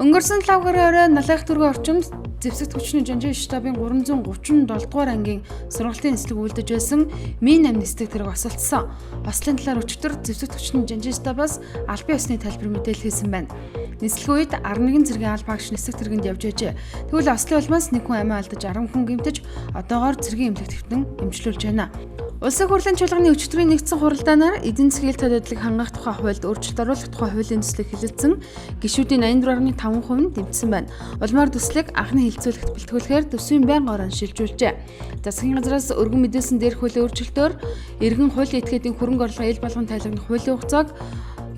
Өнгөрсөн 7 гаруй орой Налайх дүүргийн орчинд зэвсэгт хүчний жанжин штабын 337 дугаар ангийн сургалтын нислэг үйлдэж байсан Мин амнистик тэрэг осолцсон. Ослын талаар өчигдөр зэвсэгт хүчний жанжин штабаас албан ёсны тайлбар мэдээлэл хийсэн байна. Нислэг үед 11 зэргийн аль багш нислэг тэргэнд явж байжээ. Тэгвэл ослын улмаас нэг хүн амиа алдаж 10 хүн гэмтэж одоогоор цэргийн эмнэлэгт хэвтэн эмчилүүлж байна. Улсын хурлын чуулганы өчигдрийн нэгдсэн хуралдаанаар эдийн засгийн төлөвлөлтийг хангах тухай хуульд өөрчлөлт оруулах тухай хуулийн төслийг хэлэлцэн гишүүдийн 84.5% нь дэмжсэн байна. Улмаар төслийг анхны хилцүүлэгт бэлтгүүлэхээр төсвийн байнга орон шилжүүлжээ. Засгийн газраас өргөн мэдээсэн дээрх хуулийн өөрчлөлтөөр иргэн хуулийн этгээдийн хөрөнгө орлого ил болгон тайлгнах хуулийн хугацааг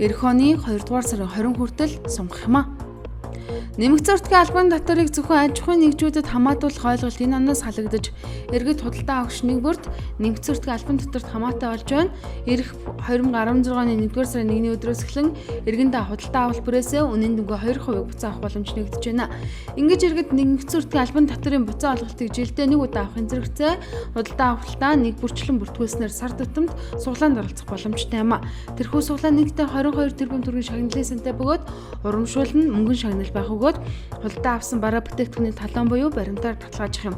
эх оны 2 дугаар сарын 20 хүртэл сунгах юм а. Нэмэгдсэн уртгийн албан татварыг зөвхөн аж ахуйн нэгжүүдэд хамаатуулах ойлголт энэ оноос халагдаж иргэд худалдаа авахч нэг бүрт нэмэгдсэн уртгийн албан татварт хамаатай болж байна. Ирэх 2016 оны 1-р сарын 1-ний өдрөөс эхлэн иргэндээ худалдаа авалт бүрээсээ үнийн дүнгээ 2% буцаа авах боломж нэгдэж байна. Ингэж иргэд нэмэгдсэн уртгийн албан татварын буцаа олголтыг жилдээ нэг удаа авахын зэрэгцээ худалдаа авалтаа нэг бүрчлэн бүртгүүлснээр сар тутамд суглаанд оролцох боломжтой юм а. Тэрхүү суглаан нэгтээ 22 тэрбум төгрөгийн шагналын сантай бөгөөд урамшуул нь мөнгөн шагнал байх өгөөд худалдаа авсан бараа бүтээгдэхүүний талон буюу баримтаар таталгаажих юм.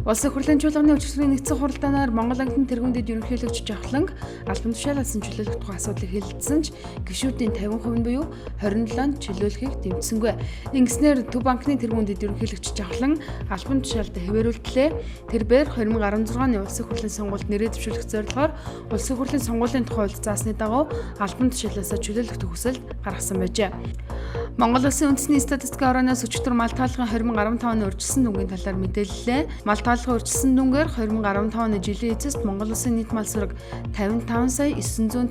Улсын хурлын чуулганы өчигдрийн нэгдсэн хуралдаанаар Монгол ангидын тэргүүндэд ерөнхийлөгч Жавхланг албан тушаалаас чөлөөлөх тухай асуудлыг хэлэлцсэн ч гишүүдийн 50% буюу 27-нд чөлөөлөхийг дэмжсэнгүй. Ингэснээр Төв банкны тэргүүндэд ерөнхийлөгч Жавхлан албан тушаалд хэвээрүүлтлээ. Тэрээр 2016 оны улсын хурлын сонгуульд нэрээ дэвшүүлэх зорилгоор улсын хурлын сонгуулийн тухай хуульд заасны дагуу албан тушаалаас чөлөөлөх төсөл гаргасан байжээ. Монгол Улсын үндэсний статистикийн орооноос өчигдөр мал тааллын 2015 оны урьдчилсан дүнгийн талаар мэдээллээ. Мал тааллын урьдчилсан дүнгээр 2015 оны жилийн эцэст Монгол Улсын нийт мал сүрэг 55,957.6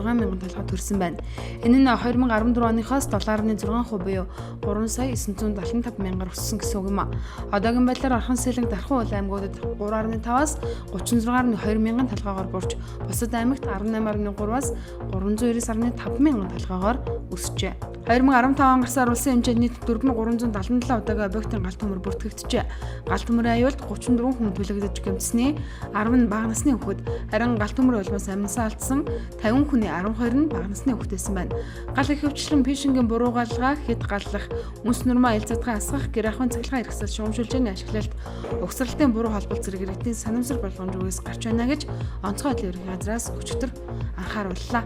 мянган толгой төрсөн байна. Энэ нь 2014 оныхоос 7.6% буюу 3,975 мянгаар өссөн гэсэн үг юм а. Одоогийн байдлаар Орхон Сэлэнг Дархан уул аймагуудад 3.5-аас 36.2 мянган толгойгоор буурч бусад аймагт 18.3-аас 399.5 мянган толгойгоор өсжээ. 2015 он гарсаар улсын хэмжээнд нийт 4,377 удаагийн объектын галт төмөр бүртгэгджээ. Галт төмөрийн аюулд 34 хүн төлөгдөж гэмтсэний 10 нь бага насны хүүхэд, харин галт төмөр улмаас амьсаа алдсан 50 хүний 12 нь бага насны хүүхэдсэн байна. Гал их хөвчлэн фишингийн буруу галгаа, хэд галлах, үнс нурмаа айлзадгаа асгах, гэр ахуйн цахилгаан хэрэгсэл шугамшуулжээний ашиглалт, угсралтын буруу холболт зэрэг иргэдийн санамсар болгоомжгүйс гарч байна гэж онцгой хөтөлбөрийн ерөнхий газраас өчигдөр анхаарууллаа.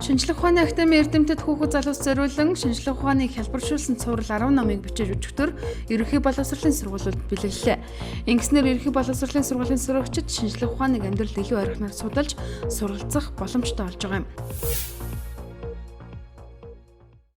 Шинжлэх ухааны академийн эрдэмтэд хүүхэд залуус зориулан шинжлэх ухааныг хялбаршуулсан цуврал 10 номыг бичиж өчигдөр ерөнхий боловсролын сургуулиуд бэлгэллээ. Ингэснээр ерөнхий боловсролын сургуулийн сурагчид шинжлэх ухааныг амьдралд илүү ойрхоноор судалж суралцах боломжтой болж байгаа юм.